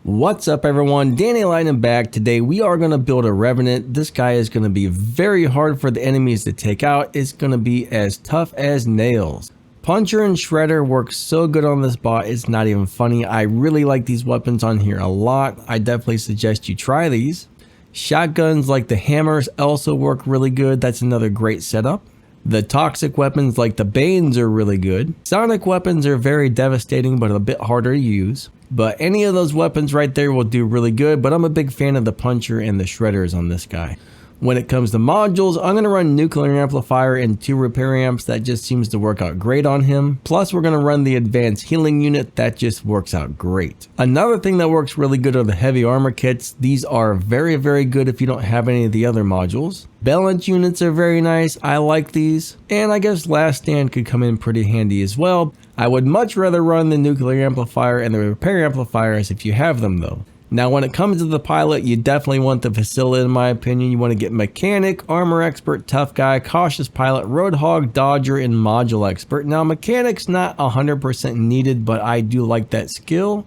What's up everyone, Danny Lightning back. Today we are going to build a Revenant. This guy is going to be very hard for the enemies to take out. It's going to be as tough as nails. Puncher and Shredder work so good on this bot, it's not even funny. I really like these weapons on here a lot. I definitely suggest you try these. Shotguns like the hammers also work really good. That's another great setup. The toxic weapons like the Banes are really good. Sonic weapons are very devastating but a bit harder to use. But any of those weapons right there will do really good, but I'm a big fan of the Puncher and the Shredders on this guy. When it comes to modules, I'm going to run Nuclear Amplifier and 2 Repair Amps. That just seems to work out great on him. Plus we're going to run the Advanced Healing Unit. That just works out great. Another thing that works really good are the Heavy Armor Kits. These are very good if you don't have any of the other modules. Balance units are very nice. I like these. And I guess Last Stand could come in pretty handy as well. I would much rather run the Nuclear Amplifier and the Repair Amplifiers if you have them though. Now when it comes to the pilot, you definitely want the Facility in my opinion. You want to get Mechanic, Armor Expert, Tough Guy, Cautious Pilot, Roadhog, Dodger, and Module Expert. Now Mechanic's not 100% needed, but I do like that skill.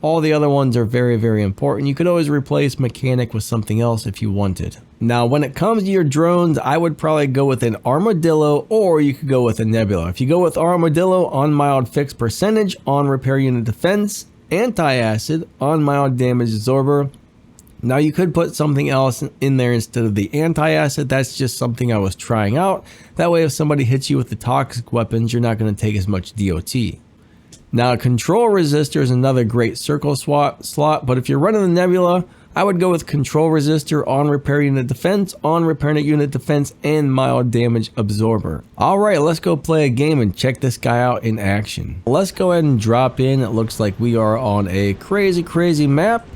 All the other ones are very important. You could always replace Mechanic with something else if you wanted. Now when it comes to your drones, I would probably go with an Armadillo or you could go with a Nebula. If you go with Armadillo, on mild fixed percentage, on repair unit defense, anti-acid, on mild damage absorber. Now you could put something else in there instead of the anti-acid. That's just something I was trying out. That way if somebody hits you with the toxic weapons, you're not going to take as much DOT. Now Control Resistor is another great circle slot, but if you're running the Nebula, I would go with Control Resistor, on repair unit defense, on repair unit defense, and mild damage absorber. Alright, let's go play a game and check this guy out in action. Let's go ahead and drop in. It looks like we are on a crazy map.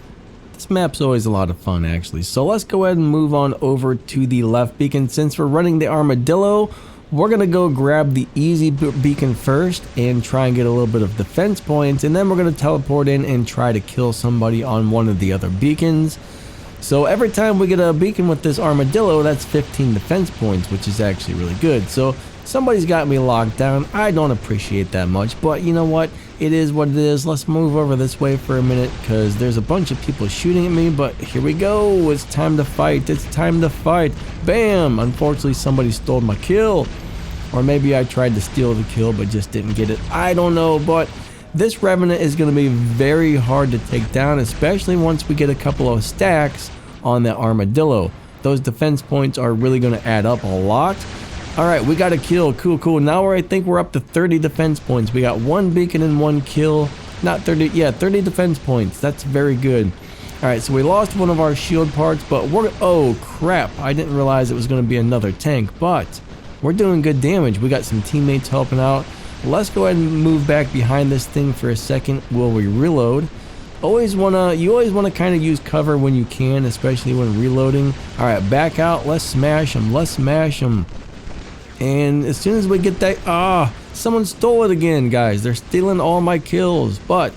This map's always a lot of fun actually. So let's go ahead and move on over to the left beacon. Since we're running the Armadillo, we're going to go grab the easy beacon first and try and get a little bit of defense points, and then we're going to teleport in and try to kill somebody on one of the other beacons. So every time we get a beacon with this Armadillo, that's 15 defense points, which is actually really good. So somebody's got me locked down. I don't appreciate that much, but you know what? It is what it is. Let's move over this way for a minute because there's a bunch of people shooting at me, but here we go. It's time to fight. It's time to fight. Bam! Unfortunately, somebody stole my kill. Or maybe I tried to steal the kill but just didn't get it. I don't know, but this Revenant is going to be very hard to take down, especially once we get a couple of stacks on the Armadillo. Those defense points are really going to add up a lot. Alright, we got a kill. Cool. Now I think we're up to 30 defense points. We got 1 beacon and 1 kill. Not 30, yeah, 30 defense points. That's very good. Alright, so we lost one of our shield parts, but oh crap. I didn't realize it was going to be another tank, but we're doing good damage. We got some teammates helping out. Let's go ahead and move back behind this thing for a second while we reload. You always wanna kind of use cover when you can, especially when reloading. Alright, back out. Let's smash them. And as soon as we get that, someone stole it again, guys. They're stealing all my kills. But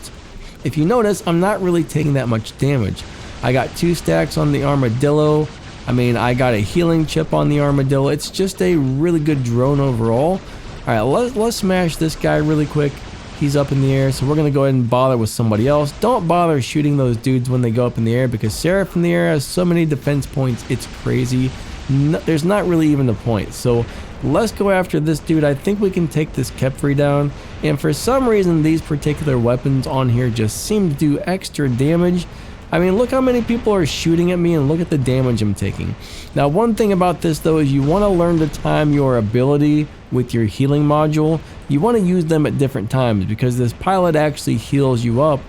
if you notice, I'm not really taking that much damage. I got 2 stacks on the Armadillo. I mean, I got a healing chip on the Armadillo. It's just a really good drone overall. Alright, let's smash this guy really quick. He's up in the air, so we're going to go ahead and bother with somebody else. Don't bother shooting those dudes when they go up in the air because Seraph in the air has so many defense points. It's crazy. There's not really even a point. So let's go after this dude. I think we can take this Kepri down. And for some reason, these particular weapons on here just seem to do extra damage. I mean, look how many people are shooting at me and look at the damage I'm taking. Now, one thing about this though is you want to learn to time your ability with your healing module. You want to use them at different times because this pilot actually heals you up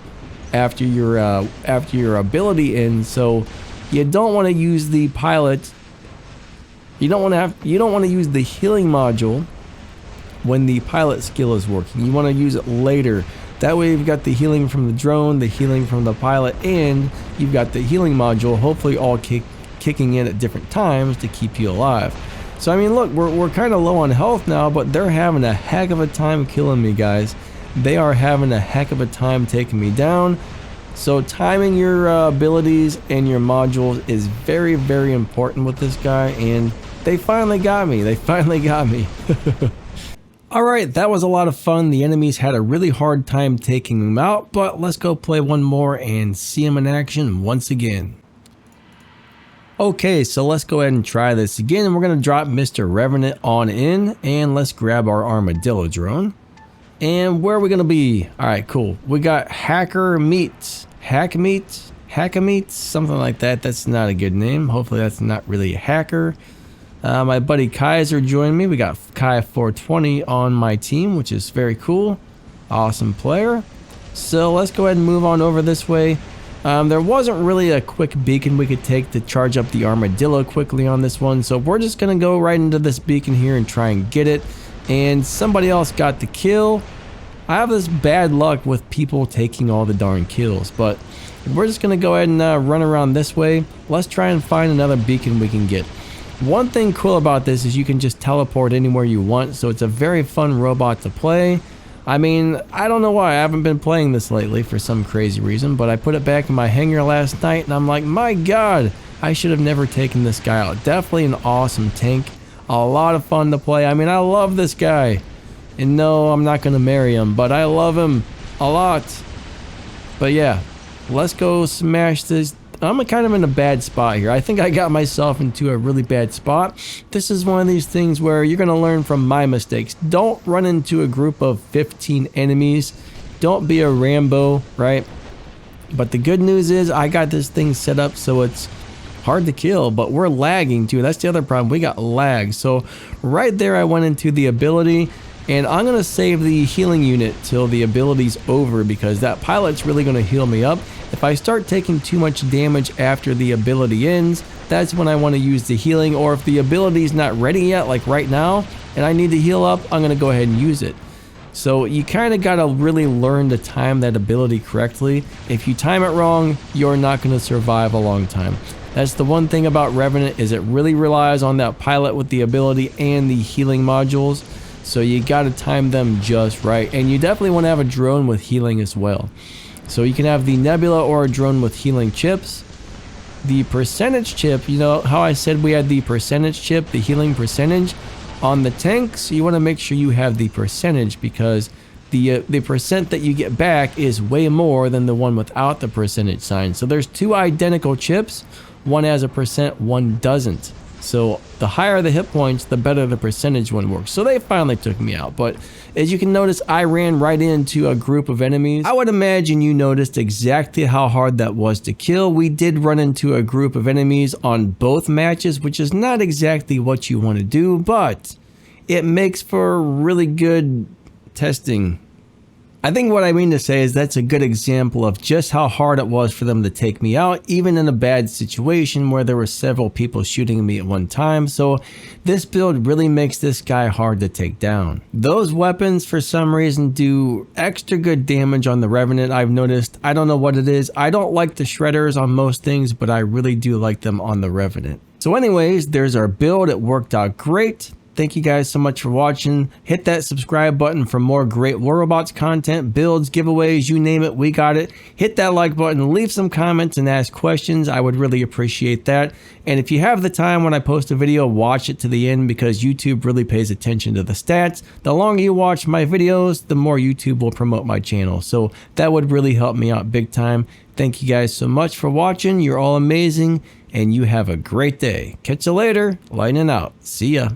after your ability ends. So you don't want to use the pilot. You don't want to use the healing module when the pilot skill is working. You want to use it later. That way you've got the healing from the drone, the healing from the pilot, and you've got the healing module hopefully all kicking in at different times to keep you alive. So I mean, look, we're kind of low on health now, but they're having a heck of a time killing me, guys. They are having a heck of a time taking me down. So timing your abilities and your modules is very important with this guy, and they finally got me. Alright, that was a lot of fun. The enemies had a really hard time taking them out, but let's go play one more and see them in action once again. Okay, so let's go ahead and try this again. We're going to drop Mr. Revenant on in, and let's grab our armadillo drone. And where are we going to be? Alright, cool. We got Hacker Meat, Hack Meat, Hackameat, something like that. That's not a good name. Hopefully that's not really a hacker. My buddy Kaiser joined me. We got Kai420 on my team, which is very cool. Awesome player. So let's go ahead and move on over this way. There wasn't really a quick beacon we could take to charge up the armadillo quickly on this one. So we're just going to go right into this beacon here and try and get it. And somebody else got the kill. I have this bad luck with people taking all the darn kills, but we're just going to go ahead and run around this way. Let's try and find another beacon we can get. One thing cool about this is you can just teleport anywhere you want, so it's a very fun robot to play. I mean, I don't know why I haven't been playing this lately for some crazy reason, but I put it back in my hangar last night and I'm like, my god, I should have never taken this guy out. Definitely an awesome tank. A lot of fun to play. I mean, I love this guy. And no, I'm not going to marry him, but I love him a lot. But yeah, let's go smash this. I'm kind of in a bad spot here. I think I got myself into a really bad spot. This is one of these things where you're going to learn from my mistakes. Don't run into a group of 15 enemies. Don't be a Rambo, right? But the good news is I got this thing set up so it's hard to kill, but we're lagging too. That's the other problem. We got lag. So right there I went into the ability, and I'm going to save the healing unit till the ability's over because that pilot's really going to heal me up. If I start taking too much damage after the ability ends, that's when I want to use the healing, or if the ability's not ready yet, like right now, and I need to heal up, I'm going to go ahead and use it. So you kind of got to really learn to time that ability correctly. If you time it wrong, you're not going to survive a long time. That's the one thing about Revenant, is it really relies on that pilot with the ability and the healing modules. So you got to time them just right. And you definitely want to have a drone with healing as well. So you can have the Nebula or a drone with healing chips. The percentage chip, you know how I said we had the percentage chip, the healing percentage on the tanks? You want to make sure you have the percentage, because the percent that you get back is way more than the one without the percentage sign. So there's two identical chips. One has a percent, one doesn't. So the higher the hit points, the better the percentage one works. So they finally took me out. But as you can notice, I ran right into a group of enemies. I would imagine you noticed exactly how hard that was to kill. We did run into a group of enemies on both matches, which is not exactly what you want to do, but it makes for really good testing. I think what I mean to say is that's a good example of just how hard it was for them to take me out, even in a bad situation where there were several people shooting at me at one time. So this build really makes this guy hard to take down. Those weapons for some reason do extra good damage on the Revenant, I've noticed. I don't know what it is. I don't like the shredders on most things, but I really do like them on the Revenant. So anyways, there's our build. It worked out great. Thank you guys so much for watching. Hit that subscribe button for more great War Robots content, builds, giveaways, you name it, we got it. Hit that like button, leave some comments and ask questions. I would really appreciate that. And if you have the time when I post a video, watch it to the end, because YouTube really pays attention to the stats. The longer you watch my videos, the more YouTube will promote my channel. So that would really help me out big time. Thank you guys so much for watching. You're all amazing, and you have a great day. Catch you later. Lightning out. See ya.